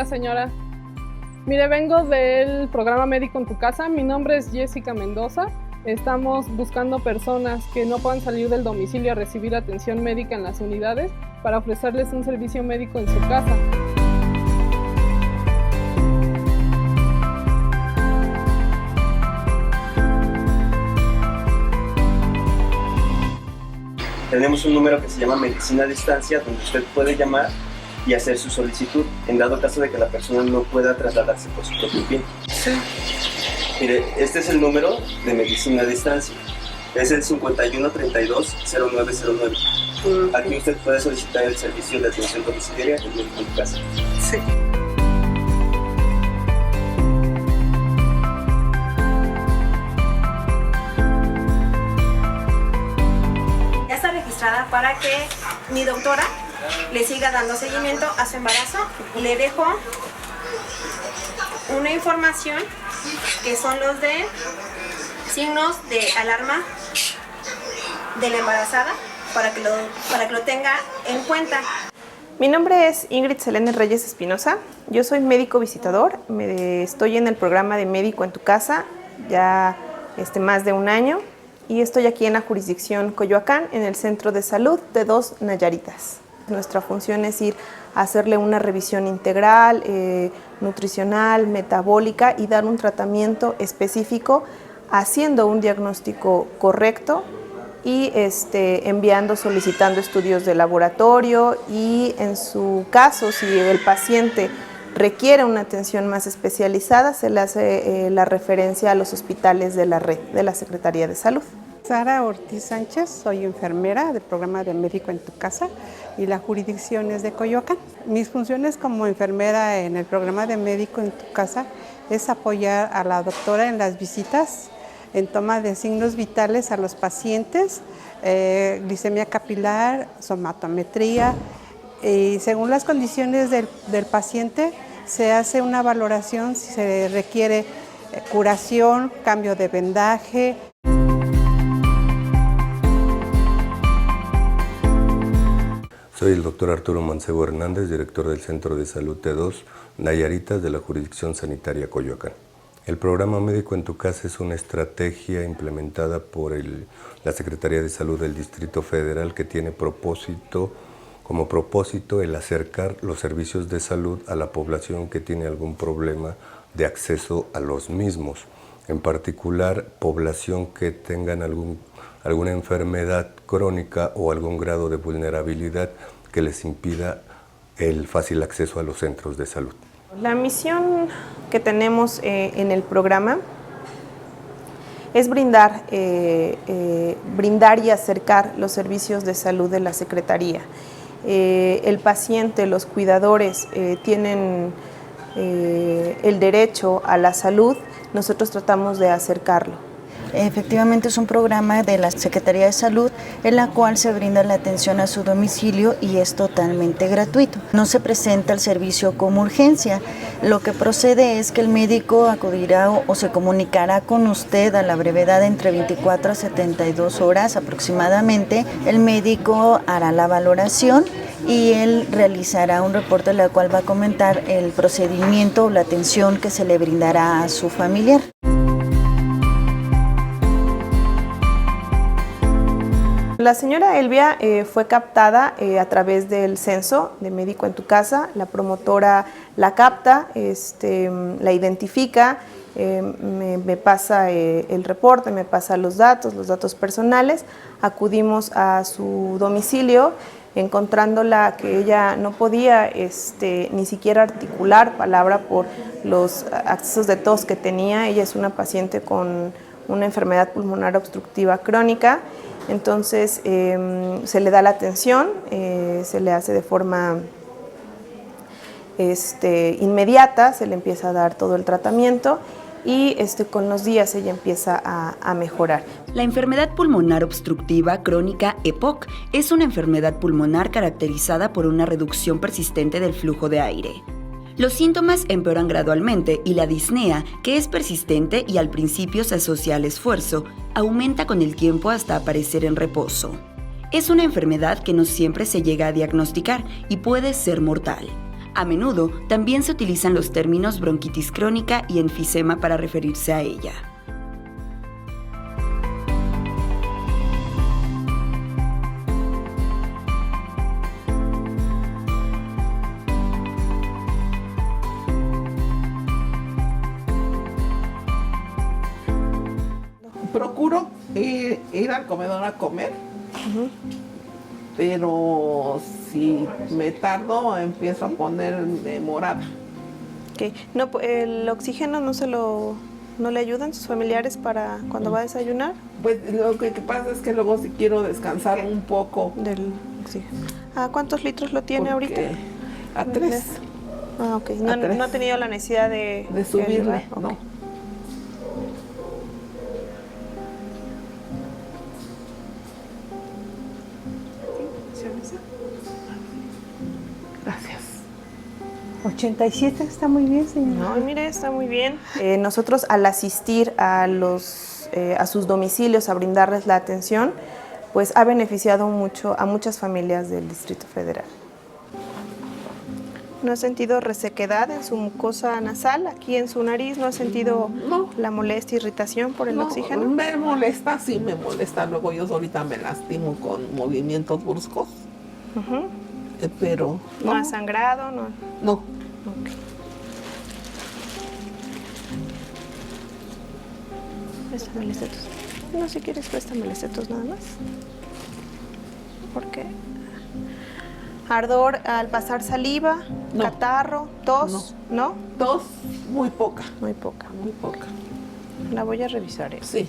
días, señora. Mire, vengo del programa Médico en tu Casa. Mi nombre es Jessica Mendoza. Estamos buscando personas que no puedan salir del domicilio a recibir atención médica en las unidades para ofrecerles un servicio médico en su casa. Tenemos un número que se llama Medicina a Distancia, donde usted puede llamar y hacer su solicitud, en dado caso de que la persona no pueda trasladarse por su propio pie. Sí. Mire, este es el número de Medicina a Distancia. Es el 5132-0909. Aquí usted puede solicitar el servicio de atención domiciliaria en Médico en tu Casa. Sí. Ya está registrada para que mi doctora le siga dando seguimiento a su embarazo. Le dejo una información que son los de signos de alarma de la embarazada para que lo tenga en cuenta. Mi nombre es Ingrid Selene Reyes Espinosa. Yo soy médico visitador. Estoy en el programa de Médico en tu Casa ya más de un año y estoy aquí en la jurisdicción Coyoacán, en el Centro de Salud de 2 Nayaritas. Nuestra función es ir a hacerle una revisión integral, nutricional, metabólica y dar un tratamiento específico, haciendo un diagnóstico correcto y solicitando estudios de laboratorio y en su caso, si el paciente requiere una atención más especializada, se le hace la referencia a los hospitales de la red de la Secretaría de Salud. Sara Ortiz Sánchez, soy enfermera del programa de Médico en tu Casa y la jurisdicción es de Coyoacán. Mis funciones como enfermera en el programa de Médico en tu Casa es apoyar a la doctora en las visitas, en toma de signos vitales a los pacientes, glicemia capilar, somatometría, y según las condiciones del paciente se hace una valoración si se requiere curación, cambio de vendaje. Soy el doctor Arturo Mancebo Hernández, director del Centro de Salud T2 Nayaritas de la Jurisdicción Sanitaria Coyoacán. El programa Médico en tu Casa es una estrategia implementada por la Secretaría de Salud del Distrito Federal que tiene como propósito el acercar los servicios de salud a la población que tiene algún problema de acceso a los mismos. En particular, población que tengan alguna enfermedad crónica o algún grado de vulnerabilidad que les impida el fácil acceso a los centros de salud. La misión que tenemos en el programa es brindar y acercar los servicios de salud de la Secretaría. El paciente, los cuidadores tienen el derecho a la salud, nosotros tratamos de acercarlo. Efectivamente es un programa de la Secretaría de Salud en la cual se brinda la atención a su domicilio y es totalmente gratuito. No se presenta el servicio como urgencia. Lo que procede es que el médico acudirá o se comunicará con usted a la brevedad entre 24 a 72 horas aproximadamente. El médico hará la valoración y él realizará un reporte en el cual va a comentar el procedimiento o la atención que se le brindará a su familiar. La señora Elvia fue captada a través del censo de Médico en tu Casa. La promotora la capta, la identifica, me pasa el reporte, me pasa los datos personales. Acudimos a su domicilio, encontrándola que ella no podía ni siquiera articular palabra por los accesos de tos que tenía. Ella es una paciente con una enfermedad pulmonar obstructiva crónica. Entonces se le da la atención, se le hace de forma inmediata, se le empieza a dar todo el tratamiento y con los días ella empieza a mejorar. La enfermedad pulmonar obstructiva crónica EPOC es una enfermedad pulmonar caracterizada por una reducción persistente del flujo de aire. Los síntomas empeoran gradualmente y la disnea, que es persistente y al principio se asocia al esfuerzo, aumenta con el tiempo hasta aparecer en reposo. Es una enfermedad que no siempre se llega a diagnosticar y puede ser mortal. A menudo también se utilizan los términos bronquitis crónica y enfisema para referirse a ella. Procuro ir al comedor a comer, pero si me tardo empiezo a ponerme morada. Okay. No, ¿el oxígeno no le ayudan sus familiares para cuando va a desayunar? Pues lo que pasa es que luego si quiero descansar un poco. Del oxígeno. ¿A cuántos litros lo tiene ahorita? A 3. Ah, ok. No ha tenido la necesidad de subirle, okay. No. Gracias. 87 está muy bien, señora. No, mire, está muy bien. Nosotros al asistir a sus domicilios a brindarles la atención, pues ha beneficiado mucho a muchas familias del Distrito Federal. ¿No ha sentido resequedad en su mucosa nasal, aquí en su nariz? ¿No ha sentido la molestia, irritación por el oxígeno? Me molesta, sí me molesta. Luego yo solita me lastimo con movimientos bruscos. Pero ¿No ha sangrado? No. Okay. Préstame el estetos. No, si quieres, préstame el estetos nada más. ¿Por qué? Ardor al pasar saliva, catarro, tos, ¿no? Tos, muy poca. Muy poca. Muy poca. La voy a revisar. Sí.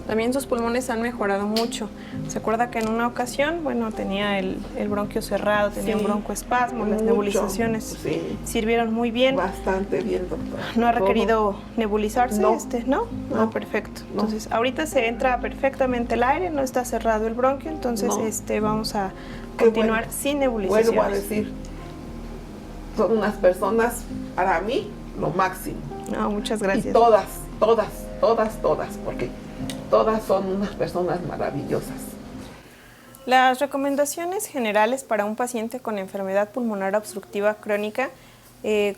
También sus pulmones han mejorado mucho. ¿Se acuerda que en una ocasión, tenía el bronquio cerrado, tenía un broncoespasmo, las nebulizaciones sirvieron muy bien? Bastante bien, doctora. ¿No ha requerido nebulizarse? No. ¿No? Ah, perfecto. Entonces, ahorita se entra perfectamente el aire, no está cerrado el bronquio, entonces vamos a continuar sin nebulizaciones. Vuelvo a decir, son unas personas, para mí, lo máximo. No, muchas gracias. Y todas, porque todas son unas personas maravillosas. Las recomendaciones generales para un paciente con enfermedad pulmonar obstructiva crónica,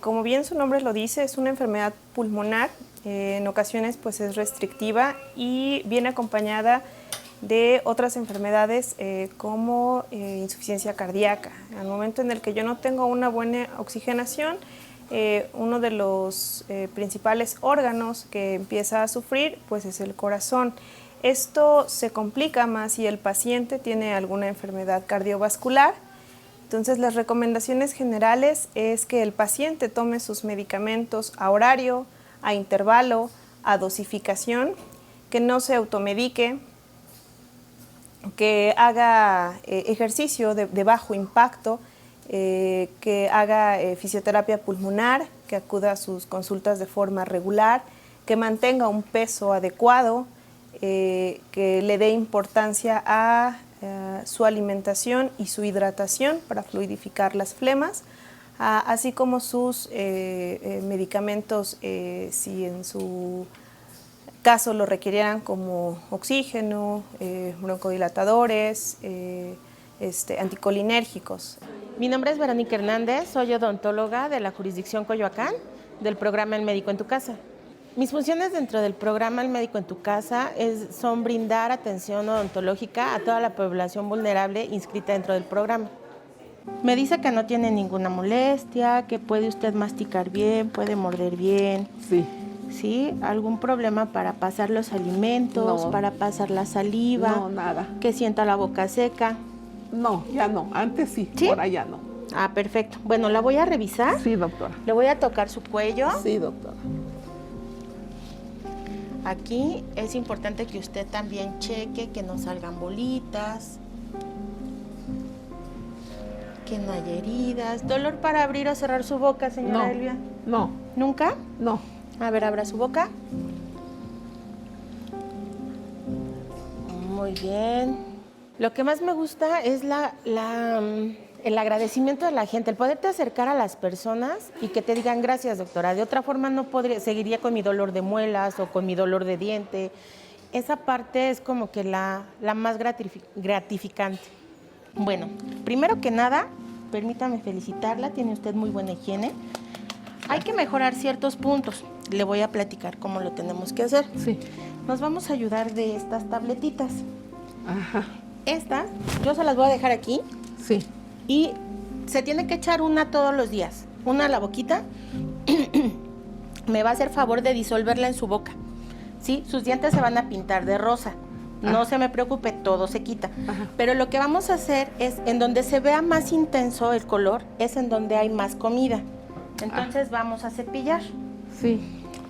como bien su nombre lo dice, es una enfermedad pulmonar, en ocasiones pues es restrictiva y viene acompañada de otras enfermedades como insuficiencia cardíaca. Al momento en el que yo no tengo una buena oxigenación, uno de los principales órganos que empieza a sufrir pues es el corazón. Esto se complica más si el paciente tiene alguna enfermedad cardiovascular. Entonces las recomendaciones generales es que el paciente tome sus medicamentos a horario, a intervalo, a dosificación, que no se automedique, que haga ejercicio de bajo impacto, que haga fisioterapia pulmonar, que acuda a sus consultas de forma regular, que mantenga un peso adecuado, que le dé importancia a su alimentación y su hidratación para fluidificar las flemas, así como sus medicamentos, si en su caso lo requirieran, como oxígeno, broncodilatadores, anticolinérgicos. Mi nombre es Verónica Hernández, soy odontóloga de la jurisdicción Coyoacán, del programa El Médico en tu Casa. Mis funciones dentro del programa El Médico en tu Casa son brindar atención odontológica a toda la población vulnerable inscrita dentro del programa. Me dice que no tiene ninguna molestia, que puede usted masticar bien, puede morder bien. Sí. ¿Sí? ¿Algún problema para pasar los alimentos, para pasar la saliva? No, nada. ¿Que sienta la boca seca? No, ya no. Antes sí, ahora ya no. Ah, perfecto. Bueno, la voy a revisar. Sí, doctora. Le voy a tocar su cuello. Sí, doctora. Aquí es importante que usted también cheque que no salgan bolitas, que no haya heridas. ¿Dolor para abrir o cerrar su boca, señora Elvia? No. ¿Nunca? No. A ver, abra su boca. Muy bien. Lo que más me gusta es el agradecimiento de la gente, el poderte acercar a las personas y que te digan gracias, doctora. De otra forma no seguiría con mi dolor de muelas o con mi dolor de diente. Esa parte es como que la más gratificante. Bueno, primero que nada, permítame felicitarla, tiene usted muy buena higiene. Hay que mejorar ciertos puntos. Le voy a platicar cómo lo tenemos que hacer. Sí. Nos vamos a ayudar de estas tabletitas. Ajá. Estas, yo se las voy a dejar aquí. Sí. Y se tiene que echar una todos los días. Una a la boquita. Me va a hacer favor de disolverla en su boca. ¿Sí? Sus dientes se van a pintar de rosa. No se me preocupe, todo se quita. Ajá. Pero lo que vamos a hacer es, en donde se vea más intenso el color, es en donde hay más comida. Entonces vamos a cepillar. Sí.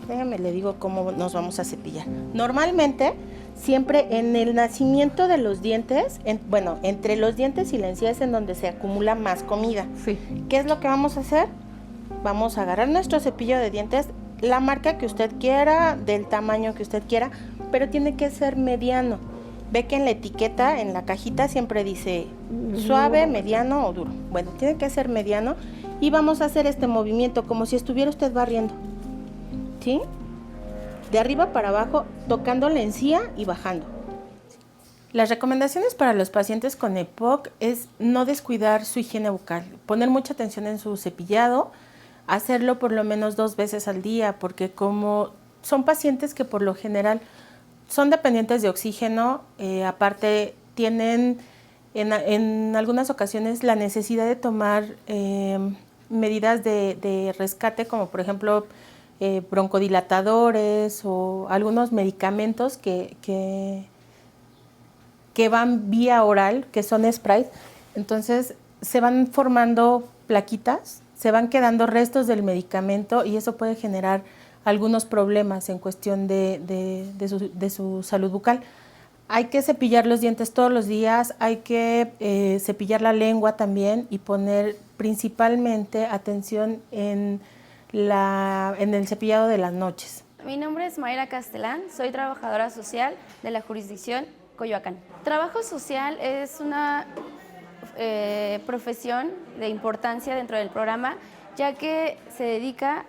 Déjame le digo cómo nos vamos a cepillar. Normalmente, siempre en el nacimiento de los dientes, entre los dientes y la encía es en donde se acumula más comida. Sí. ¿Qué es lo que vamos a hacer? Vamos a agarrar nuestro cepillo de dientes, la marca que usted quiera, del tamaño que usted quiera, pero tiene que ser mediano. Ve que en la etiqueta, en la cajita, siempre dice suave, mediano o duro. Bueno, tiene que ser mediano y vamos a hacer este movimiento como si estuviera usted barriendo. ¿Sí? De arriba para abajo, tocando la encía y bajando. Las recomendaciones para los pacientes con EPOC es no descuidar su higiene bucal, poner mucha atención en su cepillado, hacerlo por lo menos 2 veces al día, porque como son pacientes que por lo general son dependientes de oxígeno, aparte tienen en algunas ocasiones la necesidad de tomar medidas de rescate, como por ejemplo broncodilatadores o algunos medicamentos que van vía oral, que son sprays. Entonces se van formando plaquitas, se van quedando restos del medicamento y eso puede generar algunos problemas en cuestión de su salud bucal. Hay que cepillar los dientes todos los días, hay que cepillar la lengua también y poner principalmente atención en el cepillado de las noches. Mi nombre es Mayra Castellán, soy trabajadora social de la jurisdicción Coyoacán. Trabajo social es una profesión de importancia dentro del programa, ya que se dedica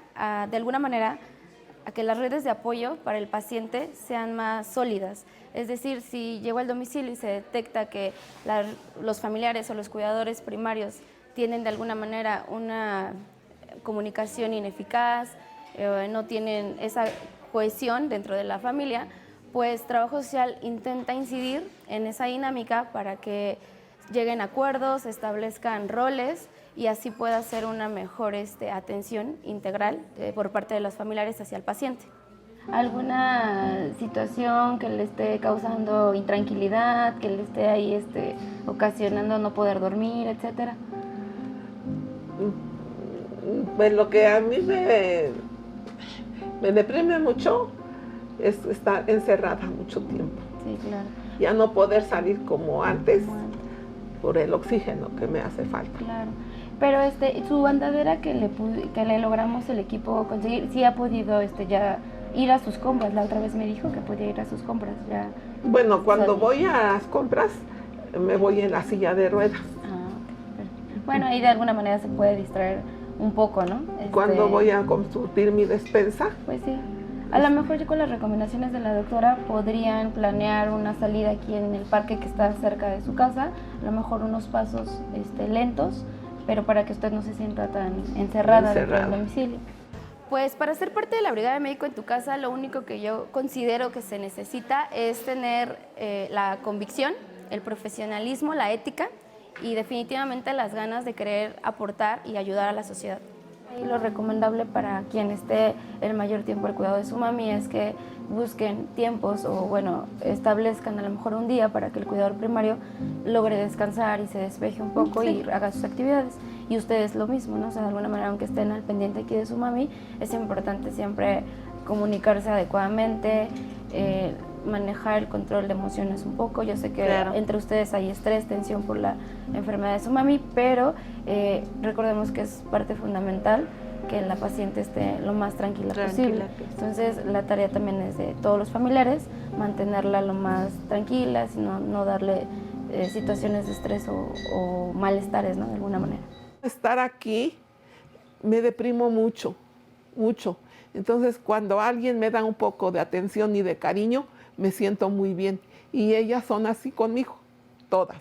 de alguna manera a que las redes de apoyo para el paciente sean más sólidas. Es decir, si llego al domicilio y se detecta que los familiares o los cuidadores primarios tienen de alguna manera una comunicación ineficaz, no tienen esa cohesión dentro de la familia, pues Trabajo Social intenta incidir en esa dinámica para que lleguen a acuerdos, establezcan roles y así pueda ser una mejor atención integral por parte de los familiares hacia el paciente. ¿Alguna situación que le esté causando intranquilidad, que le esté ahí ocasionando no poder dormir, etcétera? Pues lo que a mí me deprime mucho es estar encerrada mucho tiempo. Sí, claro. Ya no poder salir como antes por el oxígeno que me hace falta. Claro. Pero su andadera que le logramos el equipo conseguir, sí ha podido ya ir a sus compras. La otra vez me dijo que podía ir a sus compras ya. Bueno, cuando voy a las compras me voy en la silla de ruedas. Bueno, ahí de alguna manera se puede distraer un poco, ¿no? Cuando voy a consultar mi despensa. Pues sí. A lo mejor ya con las recomendaciones de la doctora podrían planear una salida aquí en el parque que está cerca de su casa, a lo mejor unos pasos lentos, pero para que usted no se sienta tan encerrada dentro del domicilio. Pues para ser parte de la Brigada de Médico en tu Casa, lo único que yo considero que se necesita es tener la convicción, el profesionalismo, la ética y definitivamente las ganas de querer aportar y ayudar a la sociedad. Y lo recomendable para quien esté el mayor tiempo al cuidado de su mami es que busquen tiempos o establezcan a lo mejor un día para que el cuidador primario logre descansar y se despeje un poco y haga sus actividades. Y ustedes lo mismo, ¿no? O sea, de alguna manera, aunque estén al pendiente aquí de su mami, es importante siempre comunicarse adecuadamente, manejar el control de emociones un poco. Yo sé que entre ustedes hay estrés, tensión por la enfermedad de su mami, pero recordemos que es parte fundamental que la paciente esté lo más tranquila posible. Entonces la tarea también es de todos los familiares, mantenerla lo más tranquila, sino no darle situaciones de estrés o malestares, ¿no? De alguna manera. Estar aquí me deprimo mucho, mucho. Entonces cuando alguien me da un poco de atención y de cariño, me siento muy bien. Y ellas son así conmigo, todas.